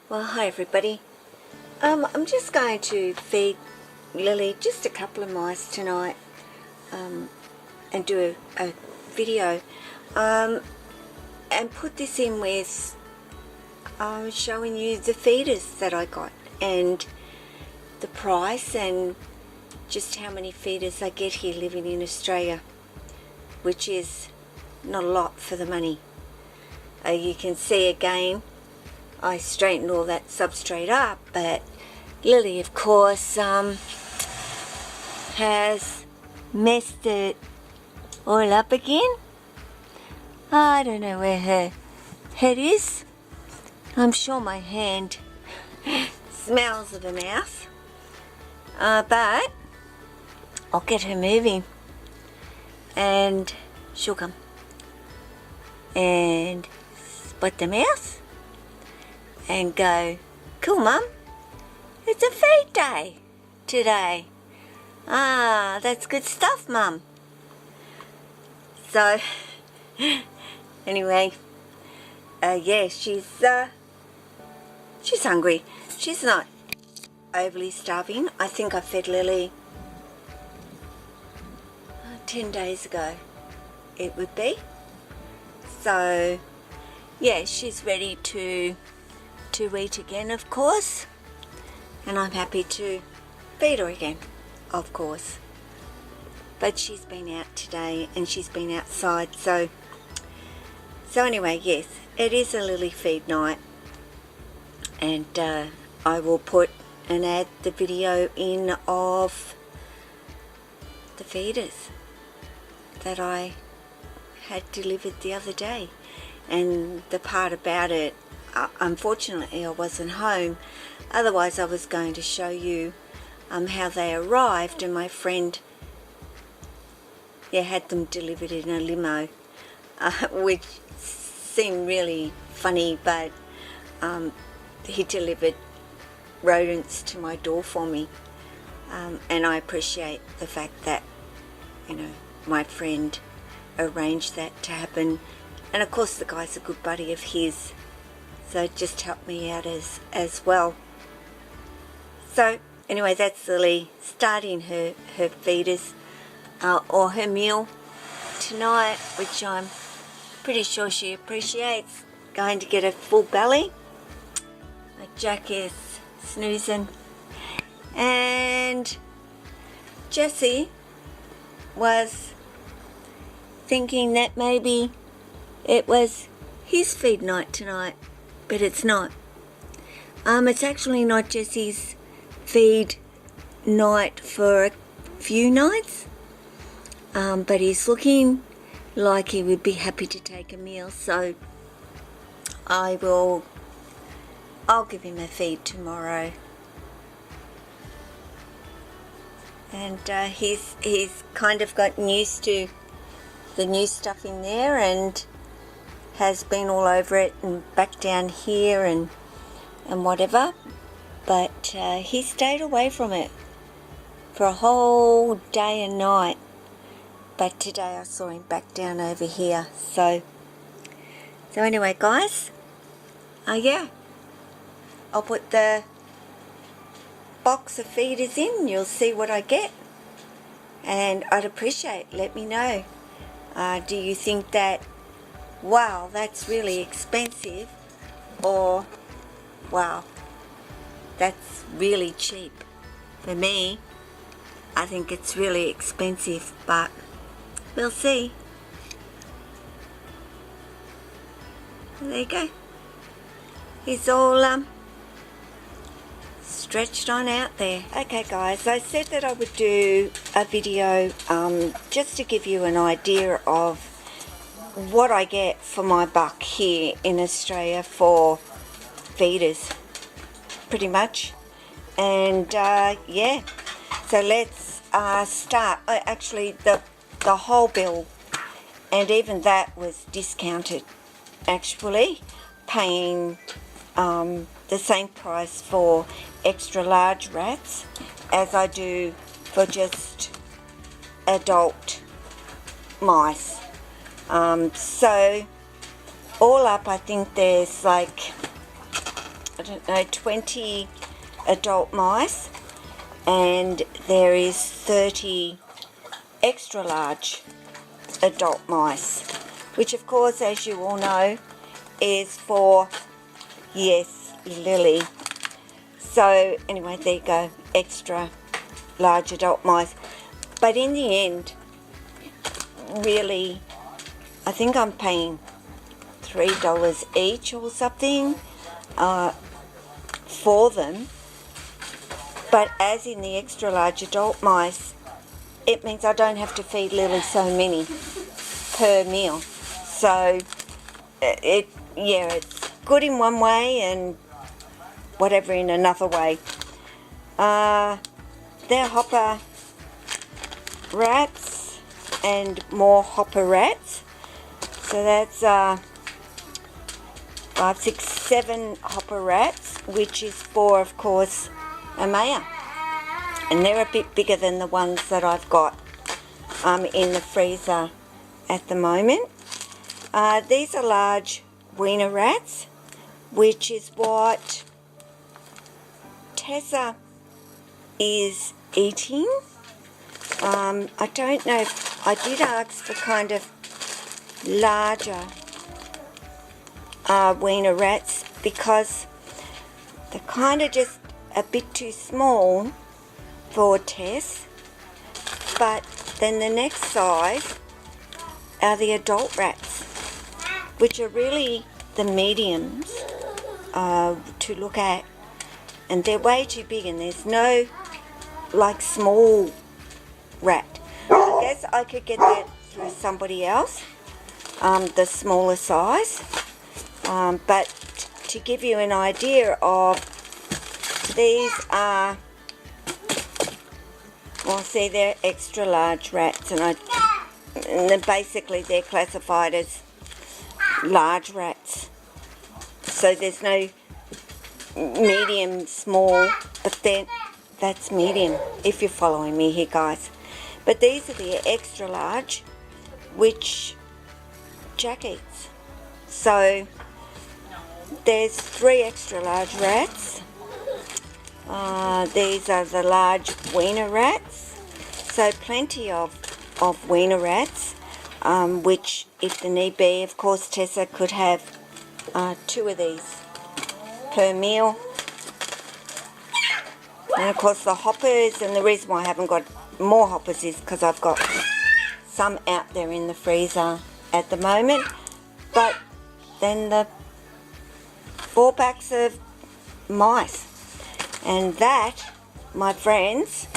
Well, hi everybody. I'm just going to feed Lily just a couple of mice tonight and do a video and put this in with showing you the feeders that I got and the price and just how many feeders I get here living in Australia, which is not a lot for the money. You can see again I straightened all that substrate up, but Lily of course has messed it all up again. I don't know where her head is. I'm sure my hand smells of a mouse, but I'll get her moving and she'll come and spot the mouse and go, cool mum, it's a feed day today. Ah, that's good stuff mum. So anyway, yeah, she's hungry. She's not overly starving. I think I fed Lily 10 days ago it would be. So yeah, she's ready to eat again, of course, and I'm happy to feed her again, of course. But she's been out today and she's been outside, so anyway, yes, it is a Lily feed night, and I will put and add the video in of the feeders that I had delivered the other day. And the part about it, unfortunately I wasn't home, otherwise I was going to show you how they arrived, and my friend had them delivered in a limo, which seemed really funny, but he delivered rodents to my door for me, and I appreciate the fact that, you know, my friend arranged that to happen. And of course the guy's a good buddy of his, so it just helped me out as well. So anyway, that's Lily starting her feeders or her meal tonight, which I'm pretty sure she appreciates. Going to get a full belly. Jack is snoozing, and Jesse was thinking that maybe it was his feed night tonight, but it's not. It's actually not Jesse's feed night for a few nights, but he's looking like he would be happy to take a meal, so I'll give him a feed tomorrow. And he's kind of gotten used to the new stuff in there and has been all over it and back down here and whatever, but he stayed away from it for a whole day and night. But today I saw him back down over here. So anyway, guys, yeah, I'll put the box of feeders in. You'll see what I get, and I'd appreciate, let me know. Do you think that, wow, that's really expensive, or wow, that's really cheap? For me, I think it's really expensive, but we'll see. There you go. He's all stretched on out there. Okay guys, I said that I would do a video just to give you an idea of what I get for my buck here in Australia for feeders, pretty much. And yeah, so let's start. Actually, the whole bill, and even that was discounted, actually paying the same price for extra large rats as I do for just adult mice. So all up, I think there's like I don't know, 20 adult mice, and there is 30 extra large adult mice, which of course, as you all know, is for, yes, Lily. So anyway, there you go, extra large adult mice. But in the end, really, I think I'm paying $3 each or something for them. But as in the extra large adult mice, it means I don't have to feed Lily so many per meal. So it's good in one way and whatever in another way. They're hopper rats and more hopper rats. So that's 5, 6, 7 hopper rats, which is for, of course, Amaya. And they're a bit bigger than the ones that I've got in the freezer at the moment. These are large wiener rats, which is what Tessa is eating. I don't know if I did ask for kind of larger wiener rats because they're kind of just a bit too small for Tess. But then the next size are the adult rats, which are really the mediums to look at, and they're way too big, and there's no like small rat. I guess I could get that through somebody else, the smaller size, but to give you an idea of, these are, well, see, they're extra large rats, and then basically they're classified as large rats. So there's no medium, small, but then that's medium, if you're following me here, guys. But these are the extra large, which Jack eats. So there's 3 extra large rats. These are the large wiener rats. So plenty of wiener rats, which, if the need be, of course, Tessa could have 2 of these per meal. And of course the hoppers, and the reason why I haven't got more hoppers is because I've got some out there in the freezer at the moment. But then the 4 packs of mice, and that, my friends,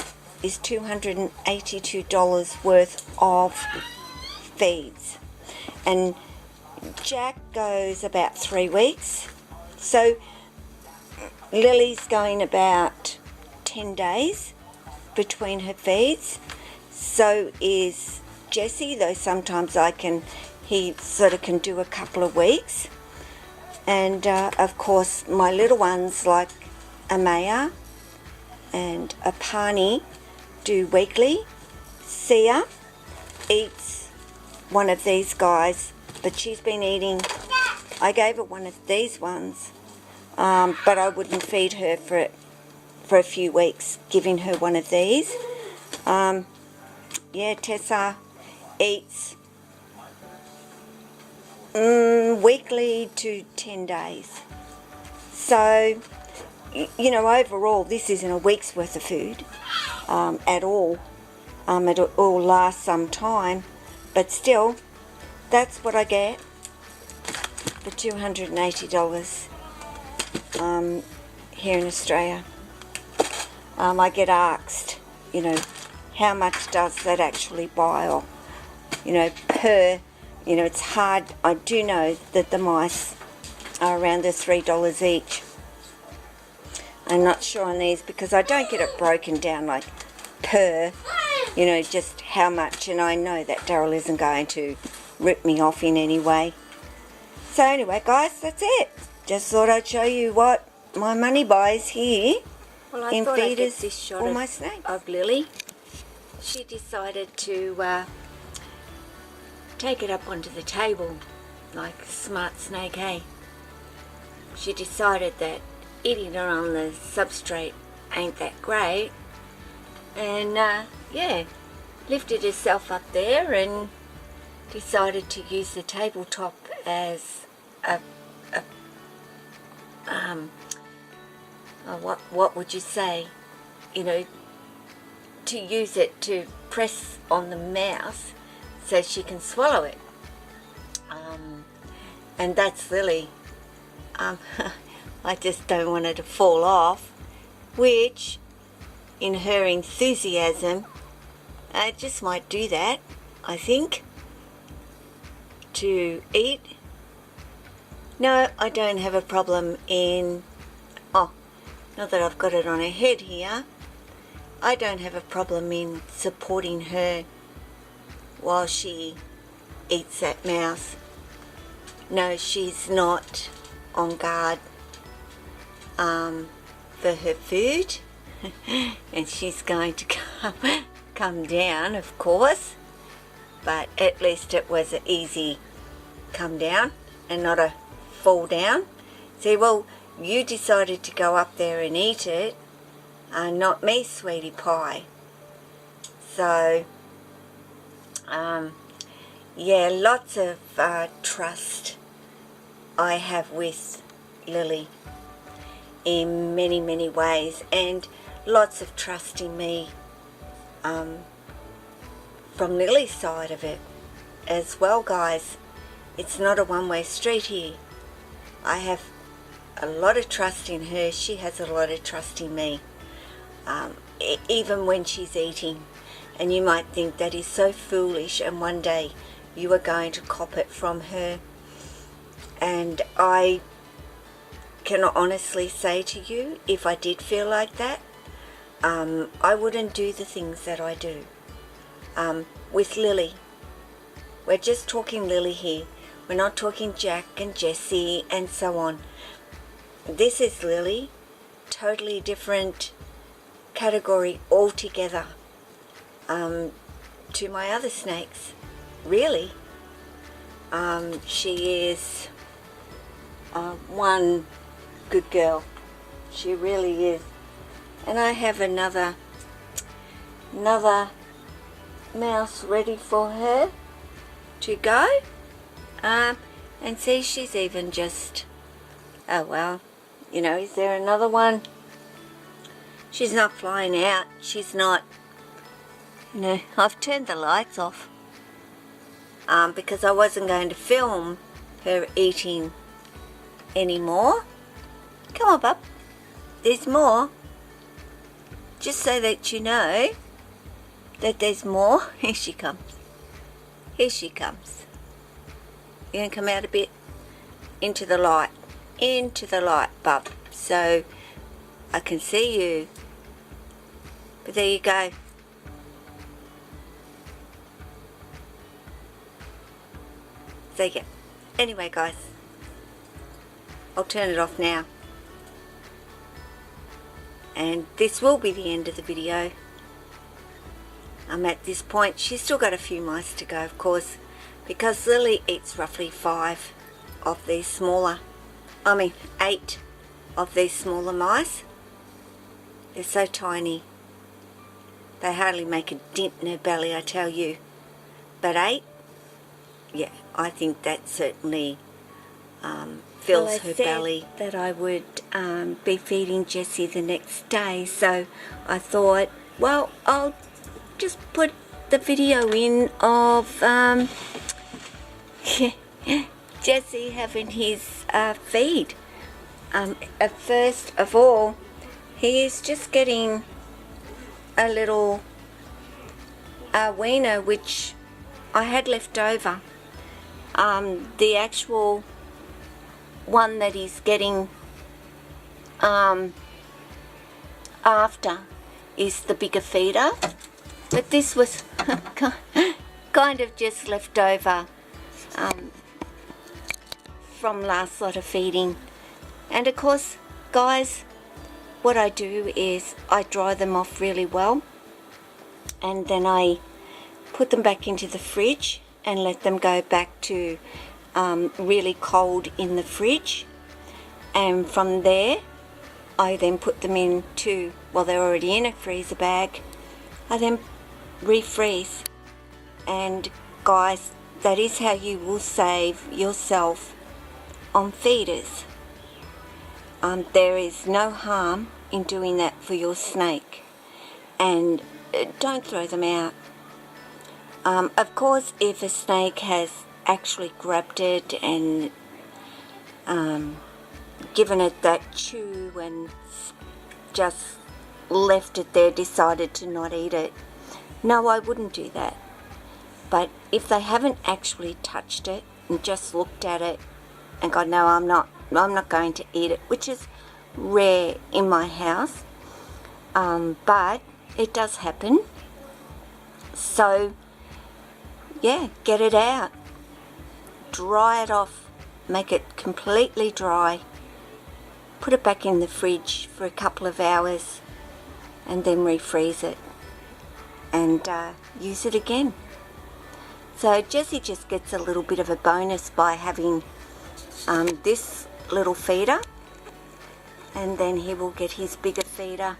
is $282 worth of feeds. And Jack goes about 3 weeks, so Lily's going about 10 days between her feeds. So is Jesse, though sometimes he sort of can do a couple of weeks. And of course my little ones like Amaya and Apani do weekly. Sia eats one of these guys, but she's been eating, I gave her one of these ones, but I wouldn't feed her for a few weeks, giving her one of these. Tessa eats weekly to 10 days. So, you know, overall this isn't a week's worth of food at all. It all lasts some time, but still, that's what I get for $280 here in Australia. I get asked, you know, how much does that actually buy, or, you know, per, you know, it's hard. I do know that the mice are around the $3 each. I'm not sure on these because I don't get it broken down like per, you know, just how much, and I know that Daryl isn't going to rip me off in any way. So anyway, guys, that's it. Just thought I'd show you what my money buys here. Well, I in thought I'd feeders get this shot for my snakes. of Lily. She decided to take it up onto the table like a smart snake, hey? She decided that eating it on the substrate ain't that great. And yeah, lifted herself up there and decided to use the tabletop as a what would you say, you know, to use it to press on the mouse so she can swallow it. And that's Lily. I just don't want her to fall off, which in her enthusiasm I just might do that, I think, to eat. No, I don't have a problem in, oh, not that I've got it on her head here, I don't have a problem in supporting her while she eats that mouse. No, she's not on guard for her food, and she's going to come down, of course, but at least it was an easy come down and not a fall down. See, well, you decided to go up there and eat it, not me, sweetie pie. So yeah, lots of trust I have with Lily in many, many ways, and lots of trust in me from Lily's side of it as well, guys. It's not a one-way street here. I have a lot of trust in her. She has a lot of trust in me, even when she's eating. And you might think that is so foolish, and one day you are going to cop it from her. And I can honestly say to you, if I did feel like that, I wouldn't do the things that I do. With Lily, we're just talking Lily here. We're not talking Jack and Jessie and so on. This is Lily, totally different category altogether to my other snakes, really. She is one good girl. She really is. And I have another mouse ready for her to go. And see, she's even just, oh well, you know, is there another one? She's not flying out. She's not, you know, I've turned the lights off because I wasn't going to film her eating anymore. Come on, bub. There's more. Just so that you know that there's more. Here she comes. Here she comes. You can come out a bit into the light. Into the light, bub. So I can see you. But there you go. So yeah. Anyway, guys, I'll turn it off now. And this will be the end of the video. I'm at this point. She's still got a few mice to go, of course, because Lily eats roughly 5 of these smaller, 8 of these smaller mice. They're so tiny. They hardly make a dent in her belly, I tell you. But 8, yeah, I think that certainly fills her belly. That I would be feeding Jessie the next day, so I thought, well, I'll just put the video in of Jessie having his feed. First of all, he is just getting a little wiener which I had left over. The actual one that he's getting after is the bigger feeder, but this was kind of just left over from last lot of feeding. And of course, guys, what I do is I dry them off really well, and then I put them back into the fridge and let them go back to really cold in the fridge. And from there, I then put them into, well, they're already in a freezer bag. I then refreeze. And guys, that is how you will save yourself on feeders. There is no harm in doing that for your snake. And don't throw them out. Of course, if a snake has actually grabbed it and given it that chew and just left it there, decided to not eat it, no, I wouldn't do that. But if they haven't actually touched it and just looked at it and gone, no, I'm not going to eat it, which is rare in my house, but it does happen. So yeah, get it out, dry it off, make it completely dry, put it back in the fridge for a couple of hours, and then refreeze it and use it again. So Jesse just gets a little bit of a bonus by having this little feeder, and then he will get his bigger feeder,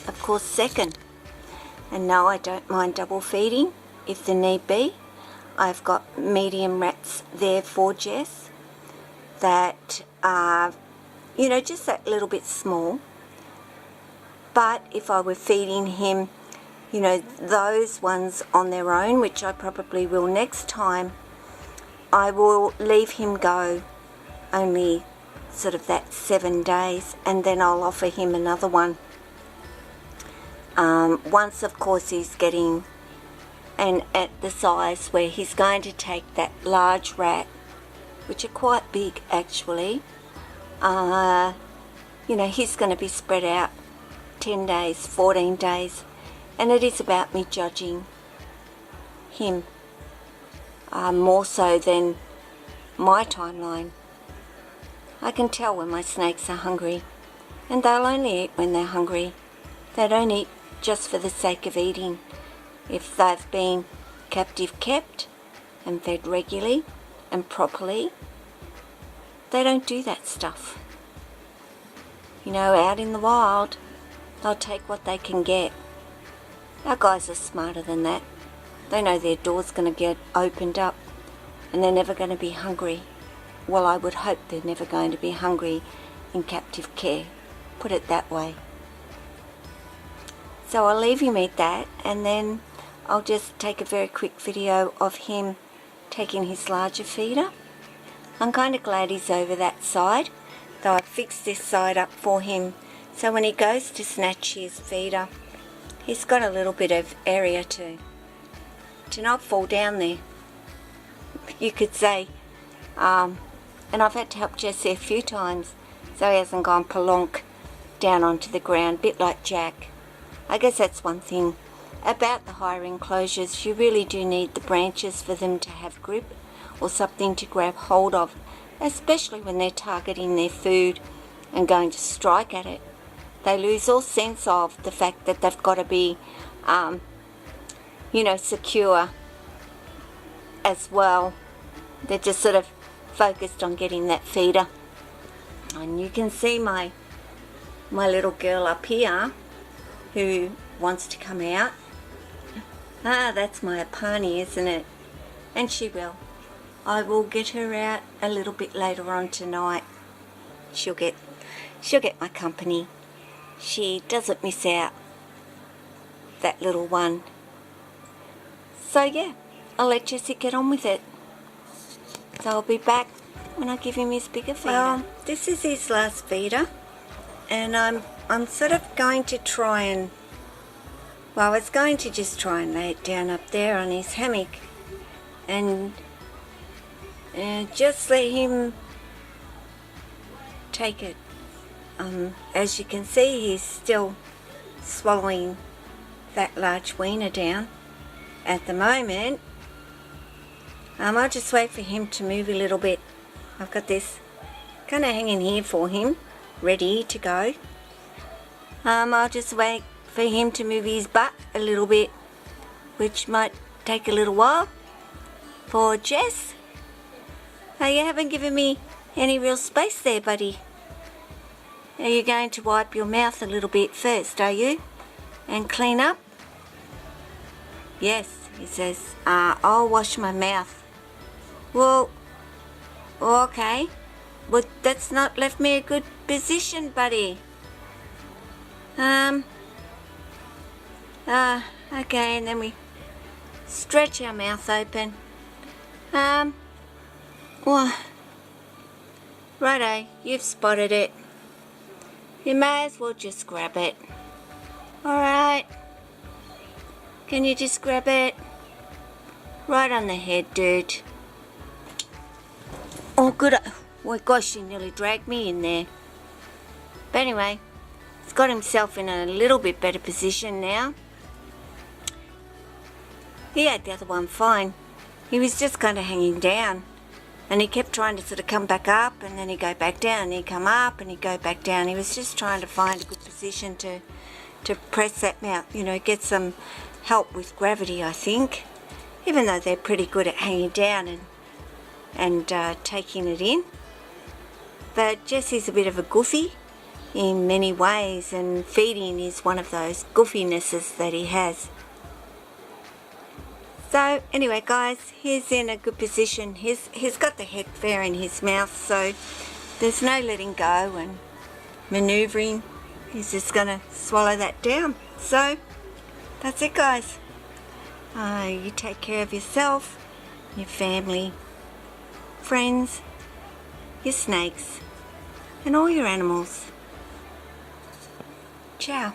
of course, second. And no, I don't mind double feeding if the need be. I've got medium rats there for Jess that are, you know, just that little bit small. But if I were feeding him, you know, those ones on their own, which I probably will next time, I will leave him go only sort of that 7 days, and then I'll offer him another one. Once, of course, he's getting and at the size where he's going to take that large rat, which are quite big actually, you know, he's going to be spread out 10 days, 14 days, and it is about me judging him more so than my timeline. I can tell when my snakes are hungry, and they'll only eat when they're hungry. They don't eat just for the sake of eating. If they've been captive kept and fed regularly and properly, they don't do that stuff. You know, out in the wild, they'll take what they can get. Our guys are smarter than that. They know their door's going to get opened up and they're never going to be hungry. Well, I would hope they're never going to be hungry in captive care. Put it that way. So I'll leave him at that, and then I'll just take a very quick video of him taking his larger feeder. I'm kind of glad he's over that side, though I've fixed this side up for him, so when he goes to snatch his feeder, he's got a little bit of area to not fall down there, you could say. And I've had to help Jesse a few times so he hasn't gone plonk down onto the ground, bit like Jack. I guess that's one thing about the higher enclosures. You really do need the branches for them to have grip or something to grab hold of, especially when they're targeting their food and going to strike at it. They lose all sense of the fact that they've got to be, you know, secure as well. They're just sort of focused on getting that feeder. And you can see my little girl up here who wants to come out. That's my Apani, isn't it? And she will. I will get her out a little bit later on tonight. She'll get my company. She doesn't miss out, that little one. So yeah, I'll let Jesse get on with it. So I'll be back when I give him his bigger feeder. Well, this is his last feeder, and I'm sort of going to try and, well, I was going to just try and lay it down up there on his hammock and just let him take it. As you can see, he's still swallowing that large wiener down at the moment. I'll just wait for him to move a little bit. I've got this kind of hanging here for him, ready to go. I'll just wait for him to move his butt a little bit, which might take a little while. For Jess, you haven't given me any real space there, buddy. Are you going to wipe your mouth a little bit first, are you? And clean up? Yes, he says, I'll wash my mouth. Well, okay. But that's not left me a good position, buddy. Okay, and then we stretch our mouth open. Well, righto, you've spotted it. You may as well just grab it. Alright. Can you just grab it? Right on the head, dude. Oh, good. Oh my gosh, he nearly dragged me in there. But anyway, he's got himself in a little bit better position now. He had the other one fine. He was just kind of hanging down. And he kept trying to sort of come back up, and then he'd go back down. He'd come up and he'd go back down. He was just trying to find a good position to press that mouth, you know, get some help with gravity, I think. Even though they're pretty good at hanging down and taking it in. But Jesse's a bit of a goofy in many ways, and feeding is one of those goofinesses that he has. So anyway, guys, he's in a good position. He's got the head fair in his mouth, so there's no letting go and manoeuvring. He's just going to swallow that down. So that's it, guys. You take care of yourself, your family, friends, your snakes, and all your animals. Ciao.